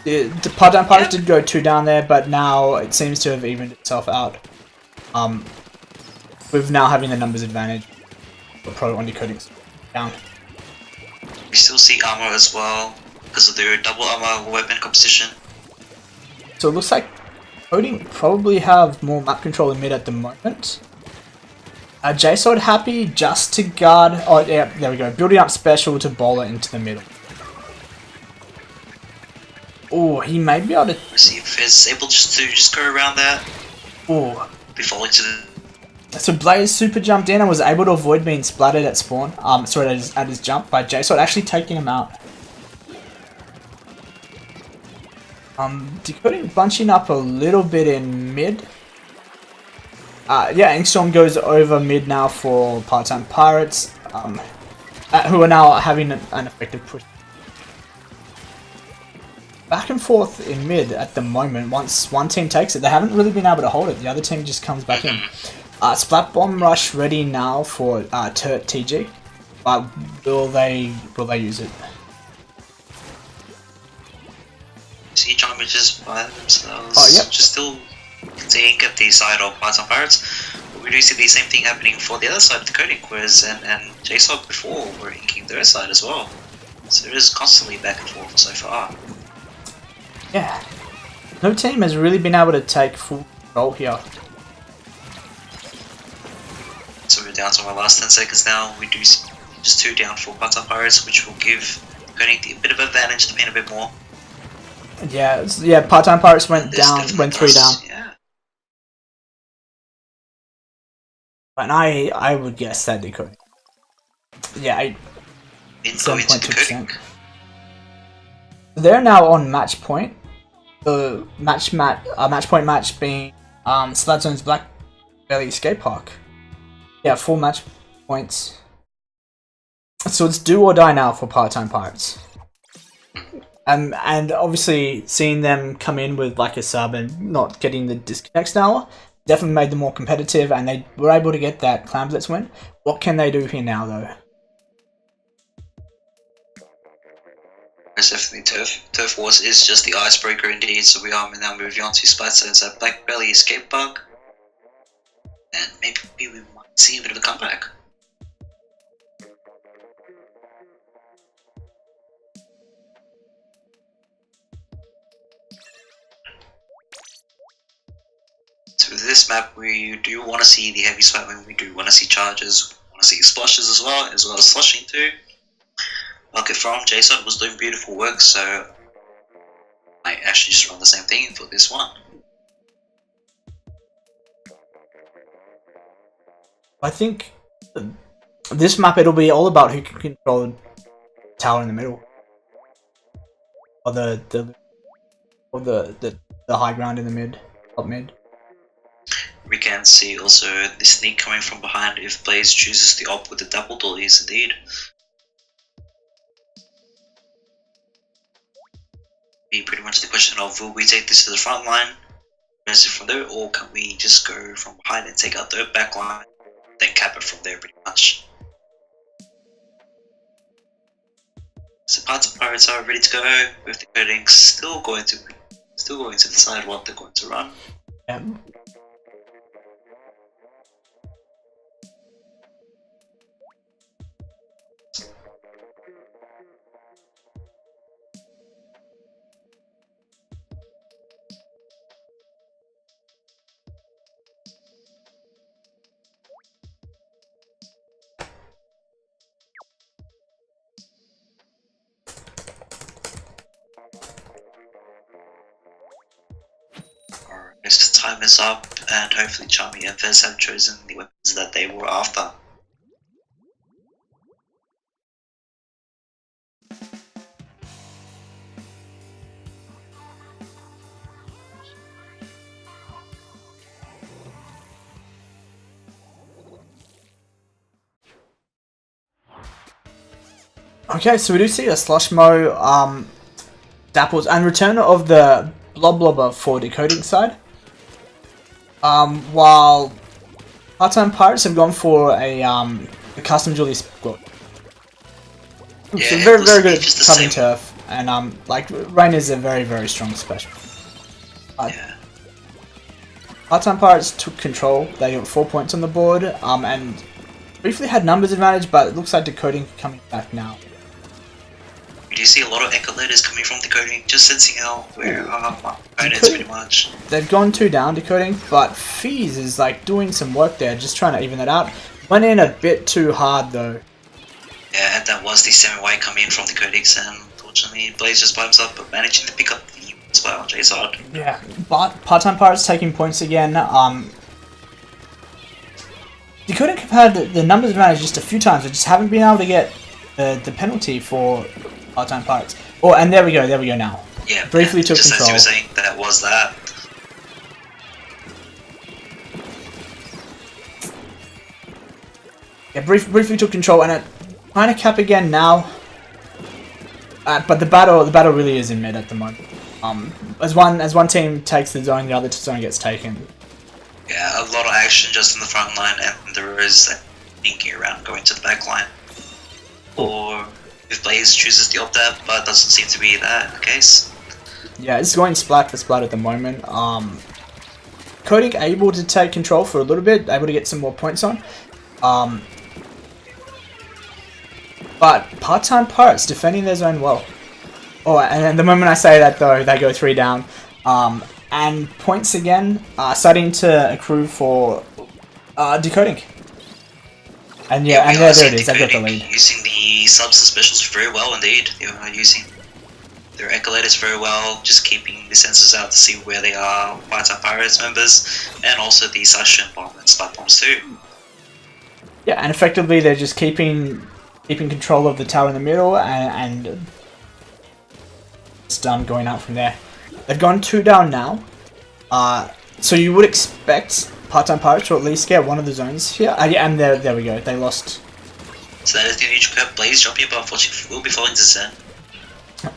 The Part-Time Pirates did go 2 down there, but now it seems to have evened itself out. With now having the numbers advantage. But Pro on Decoding down. We still see armor as well, because of their double armor weapon composition. So it looks like Decoding probably have more map control in mid at the moment. JSOD happy just to guard. Oh yeah, there we go. Building up special to bowl it into the middle. Oh, he may be able to. See if he's able to go around that. Oh, Before into the. so Blaze super jumped in and was able to avoid being splattered at spawn. Sorry, at his jump by JSOD, actually taking him out. Decoding bunching up a little bit in mid. Yeah, Inkstorm goes over mid now for Part-Time Pirates, who are now having an effective push. Back and forth in mid at the moment. Once one team takes it, they haven't really been able to hold it. The other team just comes back in. Splat Bomb Rush ready now for Turt TG, but will they use it? See Charmer just by themselves. Oh, yep. Just still staying at the side of Part-Time Pirates. But we do see the same thing happening for the other side of the Decoding, whereas and JSOC before were inking their side as well. So it is constantly back and forth so far. Yeah. No team has really been able to take full control here. So we're down to our last 10 seconds now. We do see just 2 down for Part-Time Pirates, which will give Decoding a bit of advantage to paint a bit more. Yeah, Part-Time Pirates went 3 down. Yeah. And I would guess that they could. Yeah, 7.2%. They're now on match point. The match point match being Sladzone's Black Belly Skate Park. Yeah, 4 match points. So it's do or die now for Part-Time Pirates. And obviously seeing them come in with like a sub and not getting the disconnects now definitely made them more competitive, and they were able to get that Clan Blitz win. What can they do here now though? It's definitely Turf. Turf Wars is just the icebreaker indeed, so we are now moving on to Splatzone's Black Belly Escape Bug. And maybe we might see a bit of a comeback. So with this map, we do want to see the heavy swiping, we do want to see charges, we want to see splashes as well as sloshing too. Okay, from JSON was doing beautiful work, so I actually just run the same thing for this one. I think this map it'll be all about who can control the tower in the middle, or the high ground in the mid, top mid. We can see also the sneak coming from behind if Blaze chooses the op with the double dollies indeed. Be pretty much the question of will we take this to the front line, press it from there, or can we just go from behind and take out the back line, then cap it from there pretty much. So Part-Time Pirates are ready to go with the Decoding still going to decide what they're going to run. Yeah. time is up, and hopefully Charmy and Fez have chosen the weapons that they were after. Okay, so we do see a Slushmo, Dapples, and return of the Bloblobber for decoding side. While Part-Time Pirates have gone for a custom Julie Squad. Yeah, so very good at covering turf, and like Rain is a very strong special. Yeah. Part-Time Pirates took control. They got 4 points on the board, and briefly had numbers advantage, but it looks like decoding coming back now. We do see a lot of echolators coming from decoding, just sensing out where our opponents pretty much. They've gone 2 down decoding, but Fees is like doing some work there, just trying to even it out. Went in a bit too hard though. Yeah, and that was the semi-white coming in from decoding, and unfortunately Blaze just by himself, but managing to pick up the spot on J-Sod. Yeah, but Part-Time Pirates taking points again. Decoding have had the numbers advantage just a few times, but just haven't been able to get the penalty for Part-Time Pirates. Oh, and there we go now. Yeah, briefly took just control. As you were saying, that was that. Yeah, briefly took control, and it kind of cap again now. But the battle really is in mid at the moment. As one team takes the zone, the other zone gets taken. Yeah, a lot of action just in the front line, and there is that thinking around going to the back line. Or if Blaze chooses the opt-out, but doesn't seem to be that the case. Yeah, it's going splat for splat at the moment. Coding able to take control for a little bit, able to get some more points on. But Part-Time Pirates defending their zone well. Oh, and the moment I say that though, they go 3 down. And points again are starting to accrue for decoding. And yeah, and there it is, they've got the lead. Using the subs and specials very well indeed. They are using their echolators very well, just keeping the sensors out to see where they are, Part-Time Pirates members, and also the Sasha and Bomb and Spot Bombs too. Yeah, and effectively they're just keeping control of the tower in the middle, and it's going out from there. They've gone 2 down now, so you would expect Part-Time Pirates to at least get one of the zones here. Yeah, and there we go, they lost. So that is the neutral cap. Blaze jumping, but unfortunately will be falling to Zen.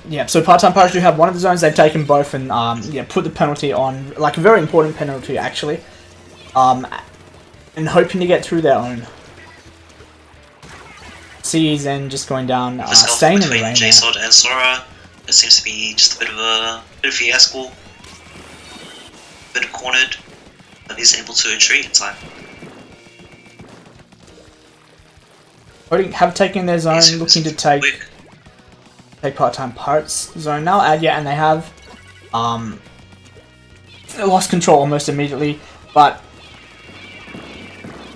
Yeah, so Part-Time Pirates do have one of the zones. They've taken both and yeah, put the penalty on, like a very important penalty actually, and hoping to get through their own. See Zen just going down, staying in the rain. J-Sod and Sora. It seems to be just a bit of a fiasco, a bit cornered, but he's able to retreat in time. Have taken their zone, looking to take Part-Time Pirates zone now. Yeah, and they have lost control almost immediately, but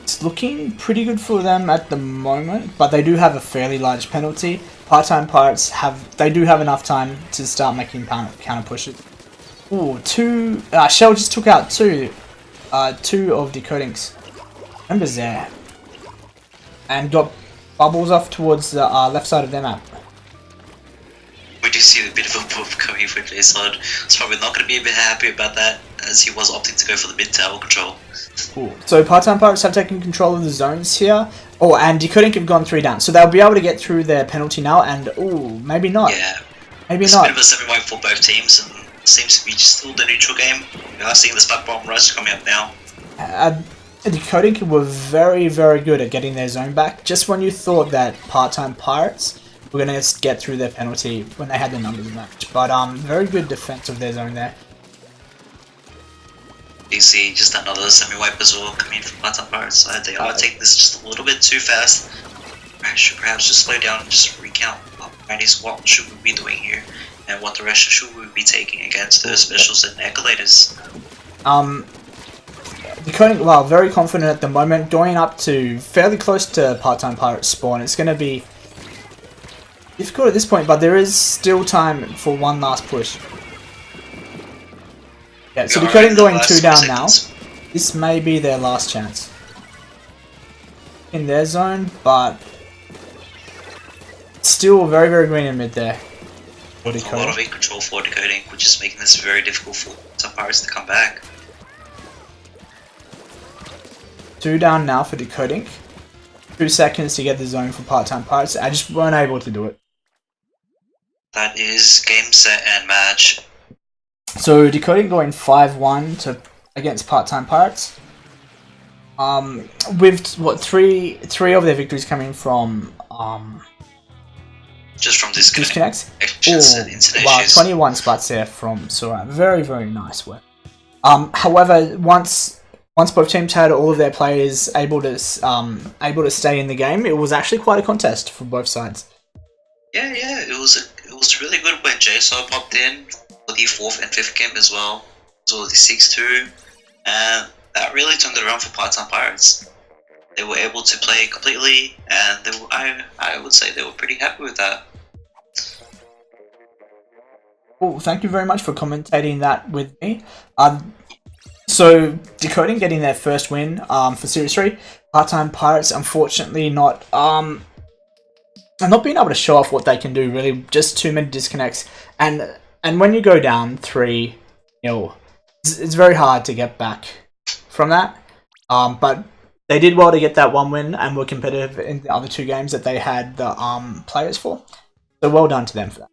it's looking pretty good for them at the moment. But they do have a fairly large penalty. Part-Time Pirates do have enough time to start making counter pushes. Ooh, 2 Shell just took out 2 of Decoding's members there, and got Bubbles off towards the left side of their map. We do see a bit of a move coming for J-Sod. He's probably not going to be a bit happy about that, as he was opting to go for the mid tower control. Cool. So Part-Time Pirates have taken control of the zones here. Oh, and Decoding have gone 3 down, so they'll be able to get through their penalty now. And ooh, maybe not. Yeah, maybe it's not. a bit of a semi-white for both teams, and seems to be still the neutral game. We are seeing the Spot Bomb Rush coming up now. Decoding were very good at getting their zone back, just when you thought that Part-Time Pirates were going to get through their penalty when they had the numbers match. But very good defense of their zone there. You see just another semi-wipe as well coming from Part-Time Pirates. They are taking this just a little bit too fast. Perhaps just slow down and just recount what should we be doing here, and what direction should we be taking against the specials and echolators. Decoding, well, very confident at the moment, going up to fairly close to Part-Time Pirates spawn. It's going to be difficult at this point, but there is still time for one last push. Yeah, so We are Decoding in the going last 2 down now. seconds. This may be their last chance in their zone, but still very, very green in mid there. A lot of control for Decoding, which is making this very difficult for some pirates to come back. 2 down now for Decoding. 2 seconds to get the zone for part-time pirates. I just weren't able to do it. That is game, set, and match. So Decoding going 5-1 against part-time pirates. With what three of their victories coming from just from disconnects. Wow, 21 spots there from Sora. Very, very nice work. However, once both teams had all of their players able to stay in the game, it was actually quite a contest for both sides. Yeah, it was really good when JSO popped in for the 4th and 5th game as well the 6-2, and that really turned it around for part-time pirates. They were able to play completely, and I would say they were pretty happy with that. Well, thank you very much for commentating that with me. So Decoding getting their first win for Series 3. Part-time pirates unfortunately not being able to show off what they can do, really. Just too many disconnects, and when you go down 3-0, it's very hard to get back from that. But they did well to get that 1 win and were competitive in the other 2 games that they had the players for. So well done to them for that.